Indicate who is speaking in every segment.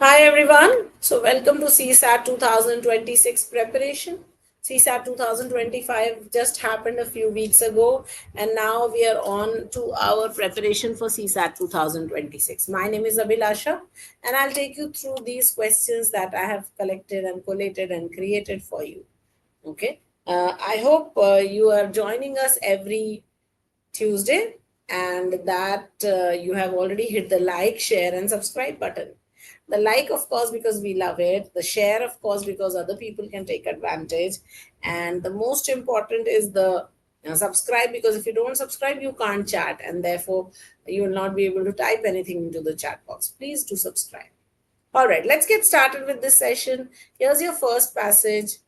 Speaker 1: Hi everyone. So welcome to CSAT 2026 preparation. CSAT 2025 just happened a few weeks ago, and now we are on to our preparation for CSAT 2026. My name is Abhilasha, and I'll take you through these questions that I have collected and collated and created for you. Okay. I hope you are joining us every Tuesday, and that you have already hit the like, share, and subscribe button. The like, of course, because we love it. The share, of course, because other people can take advantage. And the most important is the subscribe, because if you don't subscribe, you can't chat, and therefore you will not be able to type anything into the chat box. Please do subscribe. All right, let's get started with this session. Here's your first passage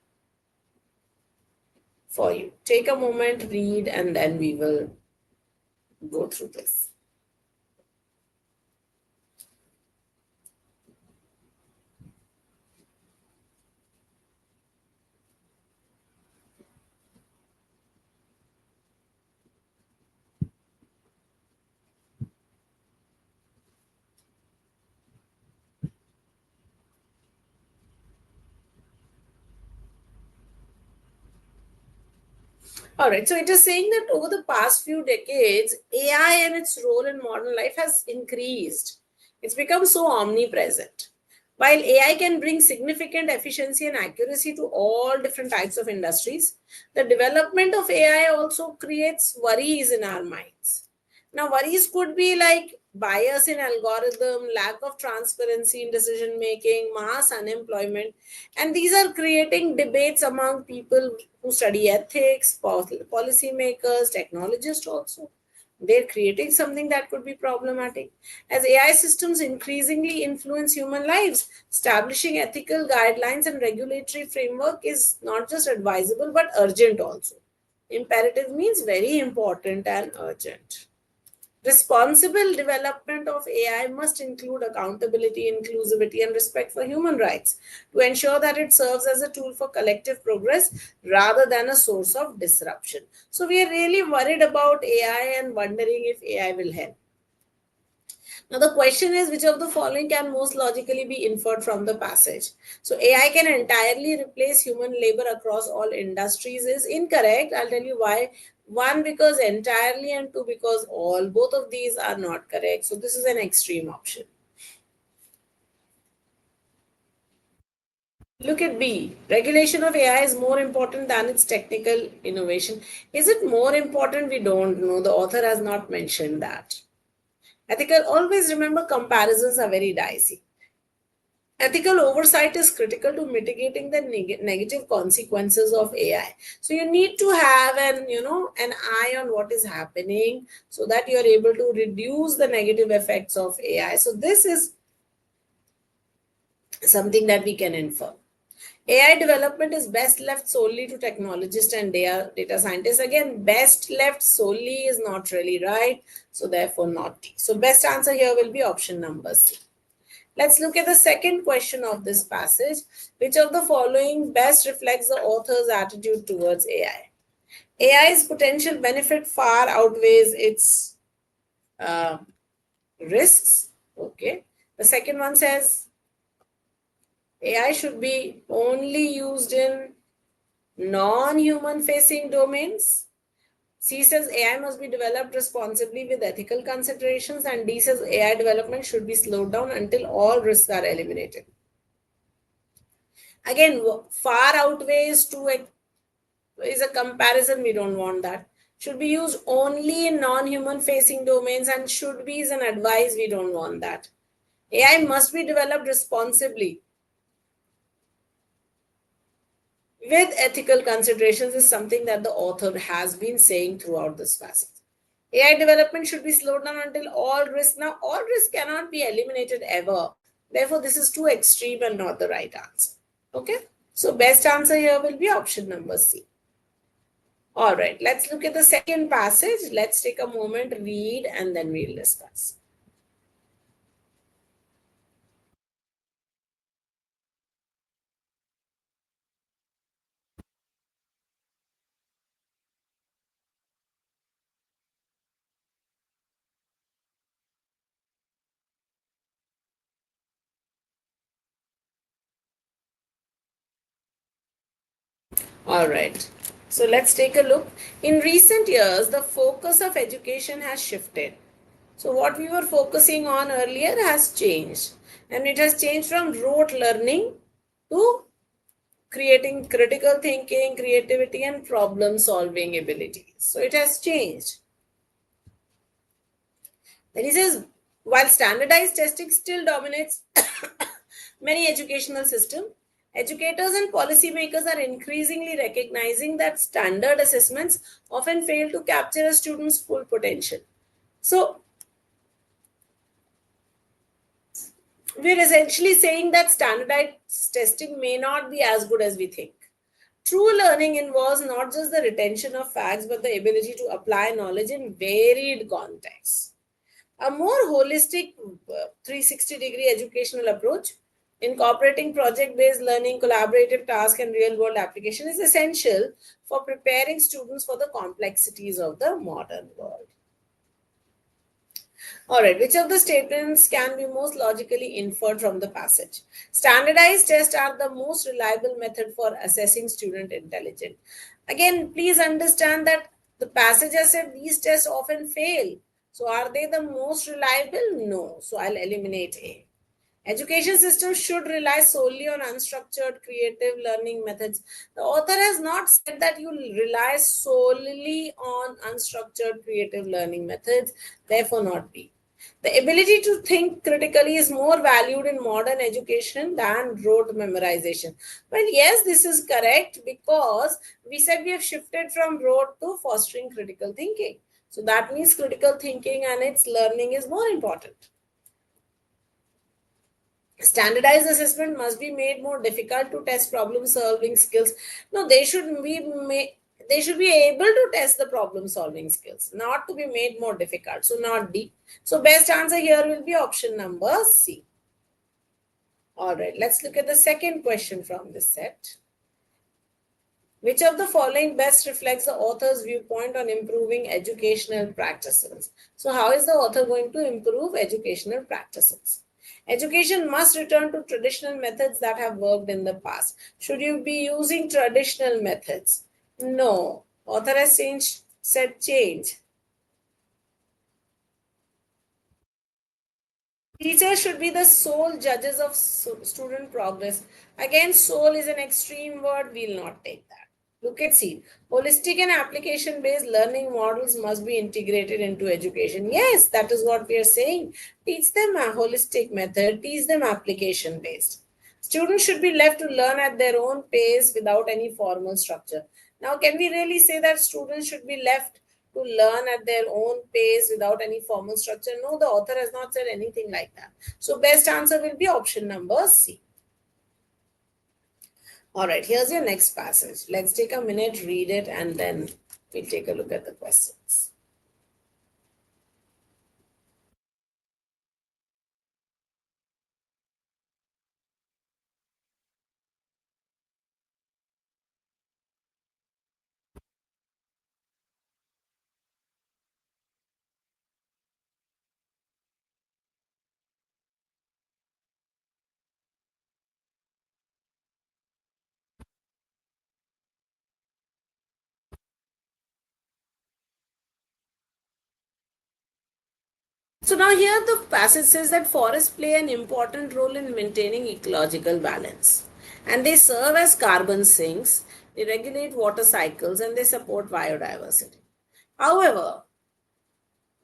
Speaker 1: for you. Take a moment, read, and then we will go through this. All right. So it is saying that over the past few decades, AI and its role in modern life has increased. It's become so omnipresent. While AI can bring significant efficiency and accuracy to all different types of industries, the development of AI also creates worries in our minds. Now, worries could be like bias in algorithm, lack of transparency in decision making, mass unemployment, and these are creating debates among people who study ethics, policy makers, technologists also. They're creating something that could be problematic. As AI systems increasingly influence human lives, establishing ethical guidelines and regulatory framework is not just advisable but urgent also. Imperative means very important and urgent. Responsible development of AI must include accountability, inclusivity, and respect for human rights to ensure that it serves as a tool for collective progress rather than a source of disruption. So, we are really worried about AI and wondering if AI will help. Now, the question is which of the following can most logically be inferred from the passage? So, AI can entirely replace human labor across all industries is incorrect. I'll tell you why. One, because entirely, and two, because all. Both of these are not correct. So, this is an extreme option. Look at B. Regulation of AI is more important than its technical innovation. Is it more important? We don't know. The author has not mentioned that. Ethical, always remember comparisons are very dicey. Ethical oversight is critical to mitigating the negative consequences of AI. So you need to have an eye on what is happening so that you are able to reduce the negative effects of AI. So this is something that we can infer. AI development is best left solely to technologists and data scientists. Again, best left solely is not really right, so therefore not D. So best answer here will be option number C. Let's look at the second question of this passage. Which of the following best reflects the author's attitude towards AI? AI's potential benefit far outweighs its uh, risks. Okay. The second one says AI should be only used in non human facing domains. C says AI must be developed responsibly with ethical considerations, and D says AI development should be slowed down until all risks are eliminated. Again, far outweighs to is a comparison. We don't want that. Should be used only in non-human facing domains, and should be is an advice. We don't want that. AI must be developed responsibly with ethical considerations is something that the author has been saying throughout this passage. AI development should be slowed down until all risk. Now, all risk cannot be eliminated ever. Therefore, this is too extreme and not the right answer. Okay. So, best answer here will be option number C. All right, let's look at the second passage. Let's take a moment, read, and then we'll discuss. All right. So let's take a look. In recent years, the focus of education has shifted. So what we were focusing on earlier has changed. And it has changed from rote learning to creating critical thinking, creativity, and problem solving abilities. So it has changed. Then he says, while standardized testing still dominates many educational systems, educators and policymakers are increasingly recognizing that standard assessments often fail to capture a student's full potential. So we're essentially saying that standardized testing may not be as good as we think. True learning involves not just the retention of facts, but the ability to apply knowledge in varied contexts. A more holistic 360-degree educational approach, incorporating project based learning, collaborative tasks, and real world application is essential for preparing students for the complexities of the modern world. All right, which of the statements can be most logically inferred from the passage? Standardized tests are the most reliable method for assessing student intelligence. Again, please understand that the passage has said these tests often fail. So, are they the most reliable? No. So, I'll eliminate A. Education systems should rely solely on unstructured creative learning methods. The author has not said that you rely solely on unstructured creative learning methods, therefore, not B. The ability to think critically is more valued in modern education than rote memorization. Well, yes, this is correct because we said we have shifted from rote to fostering critical thinking. So that means critical thinking and its learning is more important. Standardized assessment must be made more difficult to test problem solving skills. No, they should be able to test the problem solving skills, not to be made more difficult. So not D. So best answer here will be option number C. All right, let's look at the second question from this set. Which of the following best reflects the author's viewpoint on improving educational practices? So how is the author going to improve educational practices? Education must return to traditional methods that have worked in the past. Should you be using traditional methods? No. Author has said change. Teachers should be the sole judges of student progress. Again, sole is an extreme word. We'll not take that. Look at C. Holistic and application based learning models must be integrated into education. Yes, that is what we are saying. Teach them a holistic method, teach them application based. Students should be left to learn at their own pace without any formal structure. Now, can we really say that students should be left to learn at their own pace without any formal structure? No, the author has not said anything like that. So, best answer will be option number C. All right, here's your next passage. Let's take a minute, read it, and then we'll take a look at the questions. So now here the passage says that forests play an important role in maintaining ecological balance. And they serve as carbon sinks, they regulate water cycles, and they support biodiversity. However,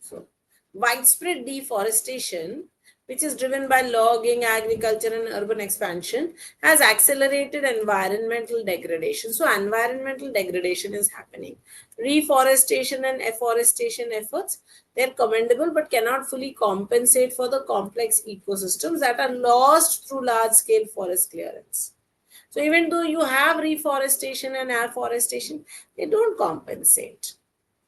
Speaker 1: so, widespread deforestation, which is driven by logging, agriculture, and urban expansion, has accelerated environmental degradation. So, environmental degradation is happening. Reforestation and afforestation efforts, they're commendable but cannot fully compensate for the complex ecosystems that are lost through large scale forest clearance. So, even though you have reforestation and afforestation, they don't compensate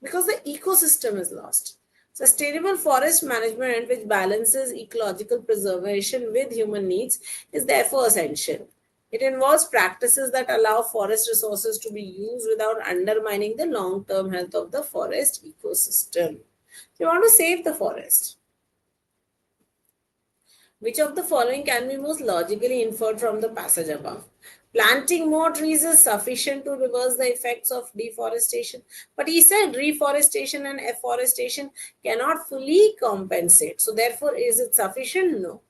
Speaker 1: because the ecosystem is lost. Sustainable forest management, which balances ecological preservation with human needs, is therefore essential. It involves practices that allow forest resources to be used without undermining the long term health of the forest ecosystem. You want to save the forest. Which of the following can be most logically inferred from the passage above? Planting more trees is sufficient to reverse the effects of deforestation. But he said reforestation and afforestation cannot fully compensate. So, therefore, is it sufficient? No.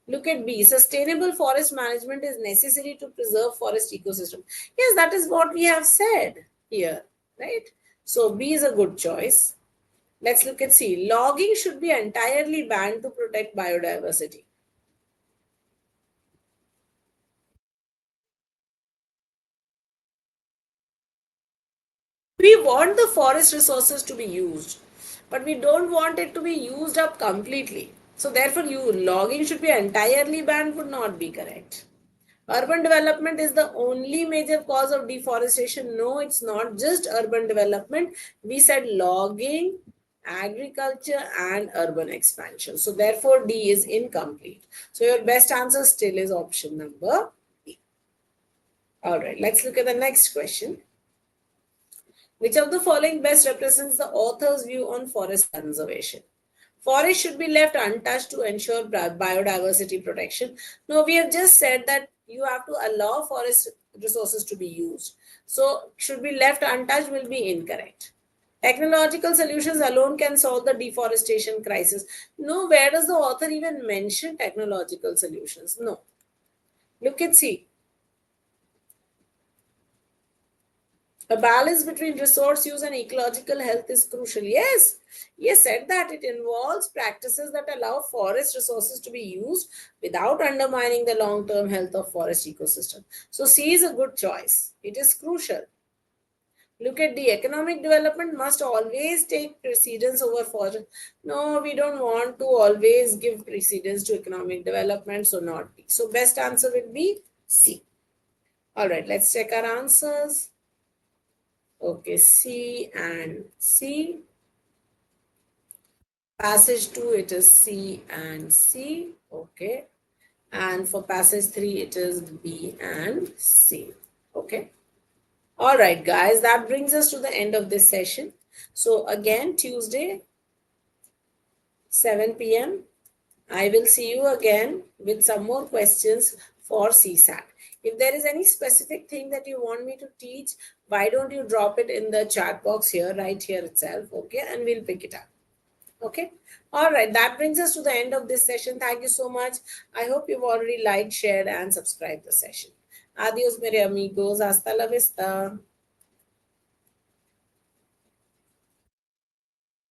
Speaker 1: Look at B. Sustainable forest management is necessary to preserve forest ecosystem. Yes, that is what we have said here, right? So, B is a good choice. Let's look at C. Logging should be entirely banned to protect biodiversity. We want the forest resources to be used, but we don't want it to be used up completely. So therefore, logging should be entirely banned would not be correct. Urban development is the only major cause of deforestation. No, it's not just urban development. We said logging, agriculture, and urban expansion. So therefore, D is incomplete. So your best answer still is option number B. All right, let's look at the next question. Which of the following best represents the author's view on forest conservation? Forests should be left untouched to ensure biodiversity protection. No, we have just said that you have to allow forest resources to be used. So, should be left untouched will be incorrect. Technological solutions alone can solve the deforestation crisis. No, where does the author even mention technological solutions? No. Look at C. A balance between resource use and ecological health is crucial. Yes, he said that it involves practices that allow forest resources to be used without undermining the long-term health of forest ecosystem. So C is a good choice. It is crucial. Look at the economic development must always take precedence over forest. No, we don't want to always give precedence to economic development, so not B. So best answer would be C. All right, let's check our answers. Okay, C and C. Passage 2, it is C and C. Okay. And for passage 3, it is B and C. Okay. All right, guys, that brings us to the end of this session. So again, Tuesday, 7 p.m., I will see you again with some more questions for CSAT. If there is any specific thing that you want me to teach, why don't you drop it in the chat box here, right here itself, okay? And we'll pick it up, okay? All right, that brings us to the end of this session. Thank you so much. I hope you've already liked, shared, and subscribed the session. Adios, mere amigos. Hasta la vista.